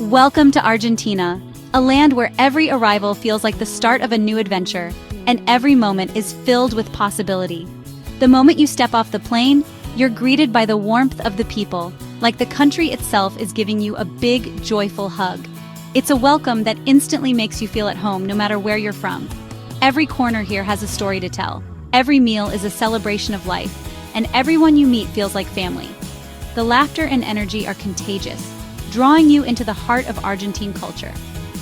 Welcome to Argentina, a land where every arrival feels like the start of a new adventure, and every moment is filled with possibility. The moment you step off the plane, you're greeted by the warmth of the people, like the country itself is giving you a big, joyful hug. It's a welcome that instantly makes you feel at home no matter where you're from. Every corner here has a story to tell. Every meal is a celebration of life, and everyone you meet feels like family. The laughter and energy are contagious, drawing you into the heart of Argentine culture.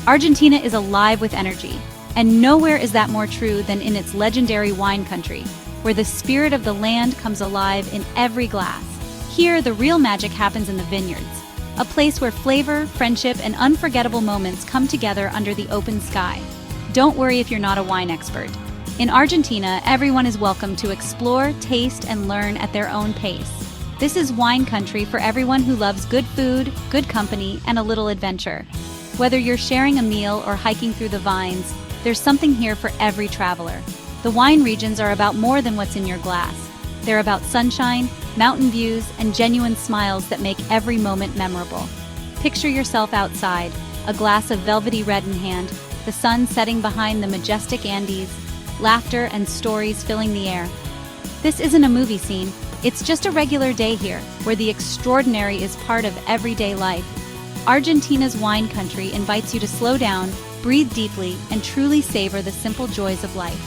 Argentina is alive with energy, and nowhere is that more true than in its legendary wine country, where the spirit of the land comes alive in every glass. Here, the real magic happens in the vineyards, a place where flavor, friendship, and unforgettable moments come together under the open sky. Don't worry if you're not a wine expert. In Argentina, everyone is welcome to explore, taste, and learn at their own pace. This is wine country for everyone who loves good food, good company, and a little adventure. Whether you're sharing a meal or hiking through the vines, there's something here for every traveler. The wine regions are about more than what's in your glass. They're about sunshine, mountain views, and genuine smiles that make every moment memorable. Picture yourself outside, a glass of velvety red in hand, the sun setting behind the majestic Andes, laughter and stories filling the air. This isn't a movie scene. It's just a regular day here, where the extraordinary is part of everyday life. Argentina's wine country invites you to slow down, breathe deeply, and truly savor the simple joys of life.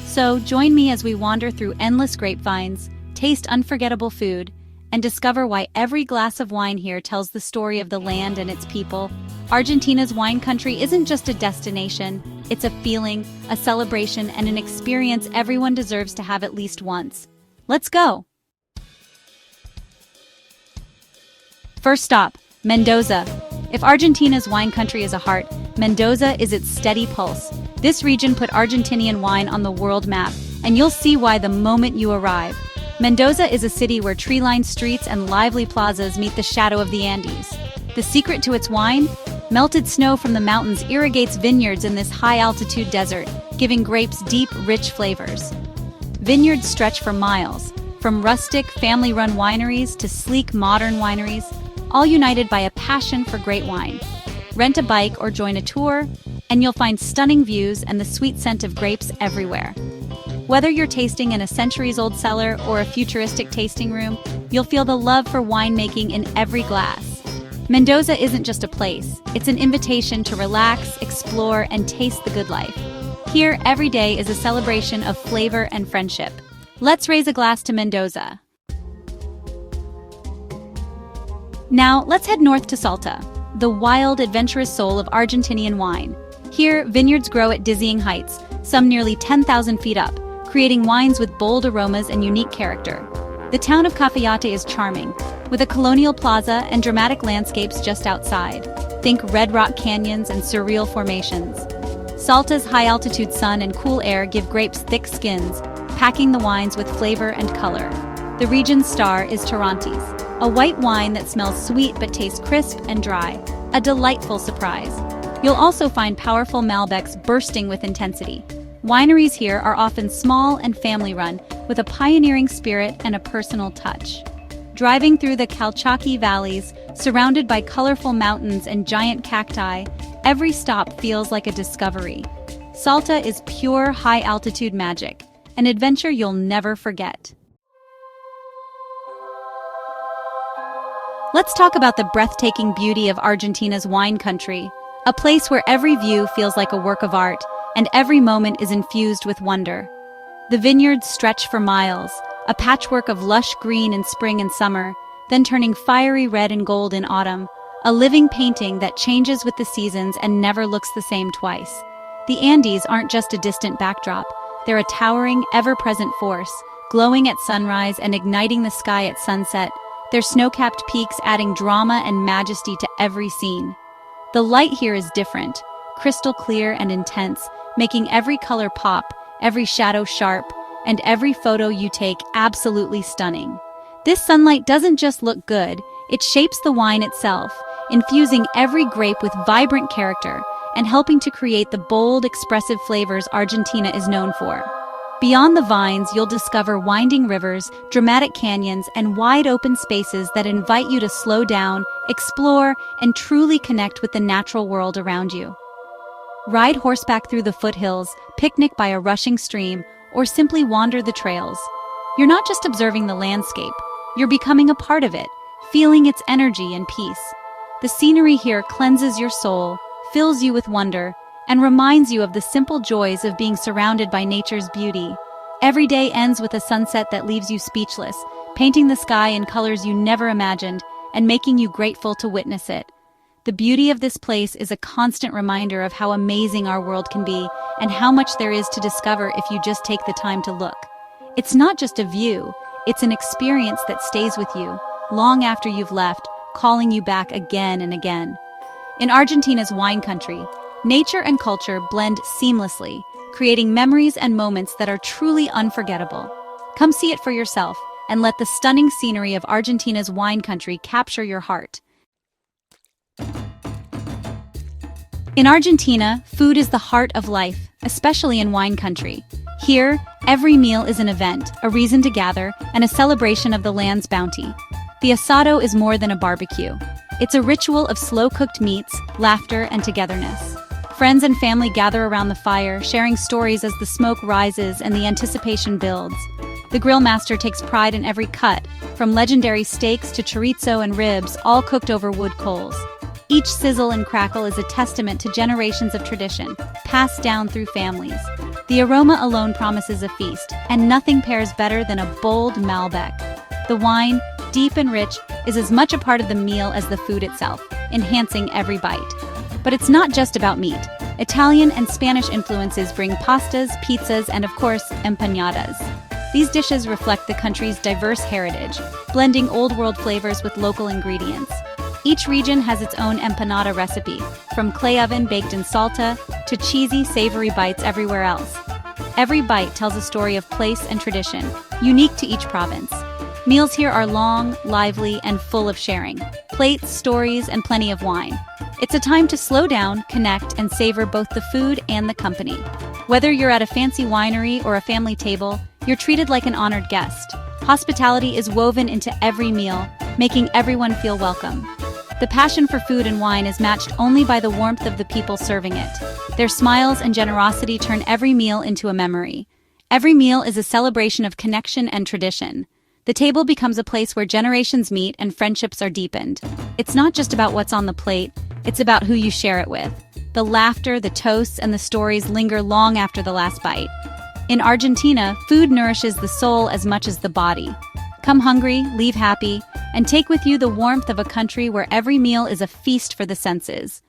So, join me as we wander through endless grapevines, taste unforgettable food, and discover why every glass of wine here tells the story of the land and its people. Argentina's wine country isn't just a destination, it's a feeling, a celebration, and an experience everyone deserves to have at least once. Let's go! First stop, Mendoza. If Argentina's wine country is a heart, Mendoza is its steady pulse. This region put Argentinian wine on the world map, and you'll see why the moment you arrive. Mendoza is a city where tree-lined streets and lively plazas meet the shadow of the Andes. The secret to its wine? Melted snow from the mountains irrigates vineyards in this high-altitude desert, giving grapes deep, rich flavors. Vineyards stretch for miles, from rustic, family-run wineries to sleek, modern wineries, all united by a passion for great wine. Rent a bike or join a tour, and you'll find stunning views and the sweet scent of grapes everywhere. Whether you're tasting in a centuries-old cellar or a futuristic tasting room, you'll feel the love for winemaking in every glass. Mendoza isn't just a place, it's an invitation to relax, explore, and taste the good life. Here, every day is a celebration of flavor and friendship. Let's raise a glass to Mendoza. Now, let's head north to Salta, the wild, adventurous soul of Argentinian wine. Here, vineyards grow at dizzying heights, some nearly 10,000 feet up, creating wines with bold aromas and unique character. The town of Cafayate is charming, with a colonial plaza and dramatic landscapes just outside. Think red rock canyons and surreal formations. Salta's high-altitude sun and cool air give grapes thick skins, packing the wines with flavor and color. The region's star is Torrontés, a white wine that smells sweet but tastes crisp and dry, a delightful surprise. You'll also find powerful Malbecs bursting with intensity. Wineries here are often small and family-run, with a pioneering spirit and a personal touch. Driving through the Calchaquí valleys, surrounded by colorful mountains and giant cacti, every stop feels like a discovery. Salta is pure high-altitude magic, an adventure you'll never forget. Let's talk about the breathtaking beauty of Argentina's wine country, a place where every view feels like a work of art, and every moment is infused with wonder. The vineyards stretch for miles, a patchwork of lush green in spring and summer, then turning fiery red and gold in autumn, a living painting that changes with the seasons and never looks the same twice. The Andes aren't just a distant backdrop, they're a towering, ever-present force, glowing at sunrise and igniting the sky at sunset, their snow-capped peaks adding drama and majesty to every scene. The light here is different, crystal clear and intense, making every color pop, every shadow sharp, and every photo you take absolutely stunning. This sunlight doesn't just look good, it shapes the wine itself, infusing every grape with vibrant character and helping to create the bold, expressive flavors Argentina is known for. Beyond the vines, you'll discover winding rivers, dramatic canyons, and wide-open spaces that invite you to slow down, explore, and truly connect with the natural world around you. Ride horseback through the foothills, picnic by a rushing stream, or simply wander the trails. You're not just observing the landscape, you're becoming a part of it, feeling its energy and peace. The scenery here cleanses your soul, fills you with wonder, and reminds you of the simple joys of being surrounded by nature's beauty. Every day ends with a sunset that leaves you speechless, painting the sky in colors you never imagined, and making you grateful to witness it. The beauty of this place is a constant reminder of how amazing our world can be, and how much there is to discover if you just take the time to look. It's not just a view, it's an experience that stays with you, long after you've left, calling you back again and again. In Argentina's wine country, nature and culture blend seamlessly, creating memories and moments that are truly unforgettable. Come see it for yourself, and let the stunning scenery of Argentina's wine country capture your heart. In Argentina, food is the heart of life, especially in wine country. Here, every meal is an event, a reason to gather, and a celebration of the land's bounty. The asado is more than a barbecue. It's a ritual of slow-cooked meats, laughter, and togetherness. Friends and family gather around the fire, sharing stories as the smoke rises and the anticipation builds. The grill master takes pride in every cut, from legendary steaks to chorizo and ribs, all cooked over wood coals. Each sizzle and crackle is a testament to generations of tradition, passed down through families. The aroma alone promises a feast, and nothing pairs better than a bold Malbec. The wine, deep and rich, is as much a part of the meal as the food itself, enhancing every bite. But it's not just about meat. Italian and Spanish influences bring pastas, pizzas, and of course, empanadas. These dishes reflect the country's diverse heritage, blending old-world flavors with local ingredients. Each region has its own empanada recipe, from clay oven baked in salsa to cheesy, savory bites everywhere else. Every bite tells a story of place and tradition, unique to each province. Meals here are long, lively, and full of sharing. Plates, stories, and plenty of wine. It's a time to slow down, connect, and savor both the food and the company. Whether you're at a fancy winery or a family table, you're treated like an honored guest. Hospitality is woven into every meal, making everyone feel welcome. The passion for food and wine is matched only by the warmth of the people serving it. Their smiles and generosity turn every meal into a memory. Every meal is a celebration of connection and tradition. The table becomes a place where generations meet and friendships are deepened. It's not just about what's on the plate, it's about who you share it with. The laughter, the toasts, and the stories linger long after the last bite. In Argentina, food nourishes the soul as much as the body. Come hungry, leave happy, and take with you the warmth of a country where every meal is a feast for the senses.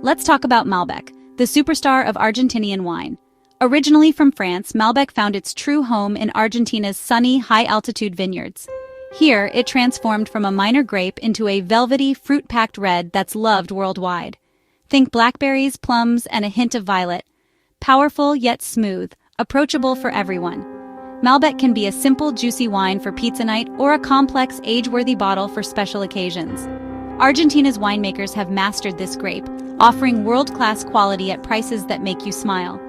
Let's talk about Malbec, the superstar of Argentinian wine. Originally from France, Malbec found its true home in Argentina's sunny, high-altitude vineyards. Here, it transformed from a minor grape into a velvety, fruit-packed red that's loved worldwide. Think blackberries, plums, and a hint of violet. Powerful yet smooth, approachable for everyone. Malbec can be a simple, juicy wine for pizza night or a complex, age-worthy bottle for special occasions. Argentina's winemakers have mastered this grape, offering world-class quality at prices that make you smile.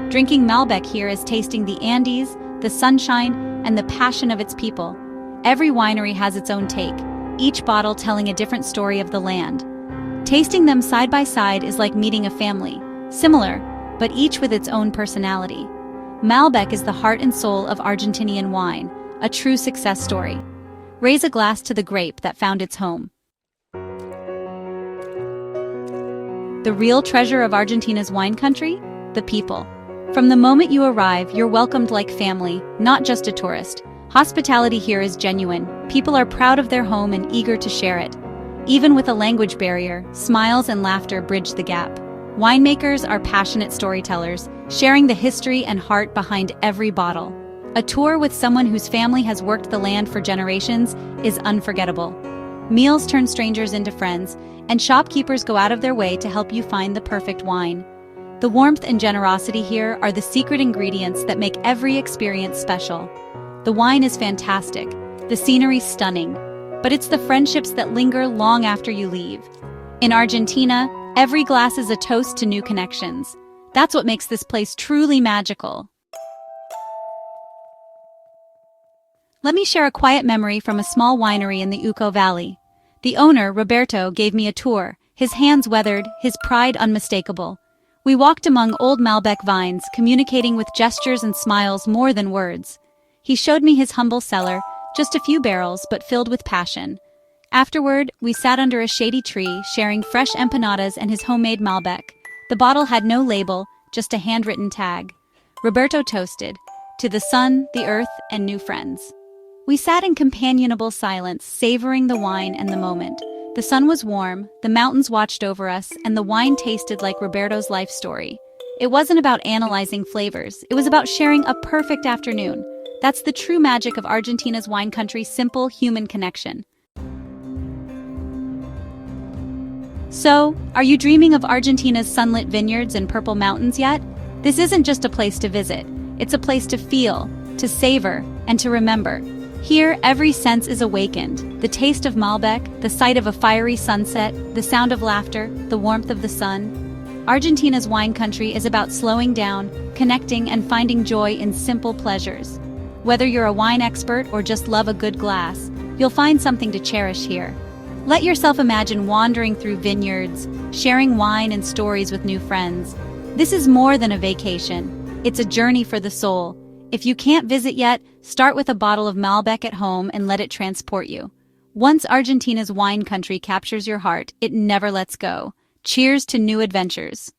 Drinking Malbec here is tasting the Andes, the sunshine, and the passion of its people. Every winery has its own take, each bottle telling a different story of the land. Tasting them side by side is like meeting a family, similar, but each with its own personality. Malbec is the heart and soul of Argentinian wine, a true success story. Raise a glass to the grape that found its home. The real treasure of Argentina's wine country? The people. From the moment you arrive, you're welcomed like family, not just a tourist. Hospitality here is genuine. People are proud of their home and eager to share it. Even with a language barrier, smiles and laughter bridge the gap. Winemakers are passionate storytellers, sharing the history and heart behind every bottle. A tour with someone whose family has worked the land for generations is unforgettable. Meals turn strangers into friends, and shopkeepers go out of their way to help you find the perfect wine. The warmth and generosity here are the secret ingredients that make every experience special. The wine is fantastic, the scenery stunning, but it's the friendships that linger long after you leave. In Argentina, every glass is a toast to new connections. That's what makes this place truly magical. Let me share a quiet memory from a small winery in the Uco Valley. The owner, Roberto, gave me a tour, his hands weathered, his pride unmistakable. We walked among old Malbec vines, communicating with gestures and smiles more than words. He showed me his humble cellar, just a few barrels but filled with passion. Afterward, we sat under a shady tree, sharing fresh empanadas and his homemade Malbec. The bottle had no label, just a handwritten tag. Roberto toasted, "To the sun, the earth, and new friends." We sat in companionable silence, savoring the wine and the moment. The sun was warm, the mountains watched over us, and the wine tasted like Roberto's life story. It wasn't about analyzing flavors, it was about sharing a perfect afternoon. That's the true magic of Argentina's wine country, simple human connection. So, are you dreaming of Argentina's sunlit vineyards and purple mountains yet? This isn't just a place to visit, it's a place to feel, to savor, and to remember. Here, every sense is awakened. The taste of Malbec, the sight of a fiery sunset, the sound of laughter, the warmth of the sun. Argentina's wine country is about slowing down, connecting, and finding joy in simple pleasures. Whether you're a wine expert or just love a good glass, you'll find something to cherish here. Let yourself imagine wandering through vineyards, sharing wine and stories with new friends. This is more than a vacation. It's a journey for the soul. If you can't visit yet, start with a bottle of Malbec at home and let it transport you. Once Argentina's wine country captures your heart, it never lets go. Cheers to new adventures.